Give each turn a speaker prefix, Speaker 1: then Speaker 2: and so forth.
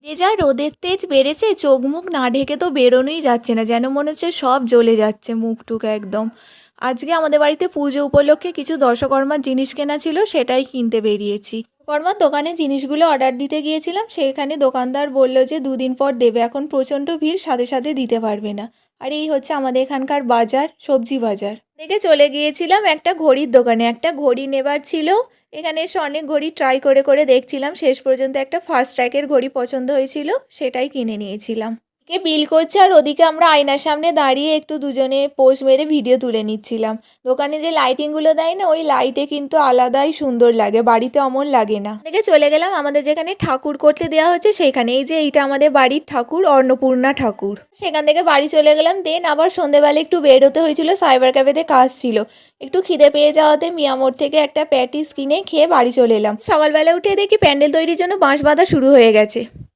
Speaker 1: যা রোদের তেজ বেড়েছে, চোখ মুখ না ঢেকে তো বেরোনোই যাচ্ছে না, যেন মনে হচ্ছে সব জ্বলে যাচ্ছে মুখ টুক একদম। আজকে আমাদের বাড়িতে পুজো উপলক্ষে কিছু দশকর্মার জিনিস কেনা ছিল, সেটাই কিনতে বেরিয়েছি। কর্মার দোকানে জিনিসগুলো অর্ডার দিতে গিয়েছিলাম, সেখানে দোকানদার বলল যে 2 দিন পর দেবে, এখন প্রচণ্ড ভিড়, সাথে সাথে দিতে পারবে না। আর এই হচ্ছে আমাদের এখানকার বাজার, সবজি বাজার থেকে চলে গিয়েছিলাম একটা ঘড়ির দোকানে, একটা ঘড়ি নেবার ছিল। এখানে এসে অনেক ঘড়ি ট্রাই করে করে দেখছিলাম, শেষ পর্যন্ত একটা ফার্স্ট ট্র্যাকের ঘড়ি পছন্দ হয়েছিল, সেটাই কিনে নিয়েছিলাম। কে বিল করছে আর ওদিকে আমরা আয়নার সামনে দাঁড়িয়ে একটু দুজনে পোজ মেরে ভিডিও তুলে নিচ্ছিলাম। দোকানে যে লাইটিংগুলো দেয় না, ওই লাইটে কিন্তু আলাদাই সুন্দর লাগে, বাড়িতে অমন লাগে না। দেখে চলে গেলাম আমাদের যেখানে ঠাকুর করতে দেওয়া হচ্ছে সেইখানে। এই যে এইটা আমাদের বাড়ির ঠাকুর, অন্নপূর্ণা ঠাকুর। সেখান থেকে বাড়ি চলে গেলাম। দেন আবার সন্ধেবেলা একটু বেরোতে হয়েছিল, সাইবার ক্যাফেতে কাজ ছিল। একটু খিদে পেয়ে যাওয়াতে মিয়ামোড় থেকে একটা প্যাটিস কিনে খেয়ে বাড়ি চলে এলাম। সকালবেলা উঠে দেখি প্যান্ডেল তৈরির জন্য বাঁশ বাঁধা শুরু হয়ে গেছে।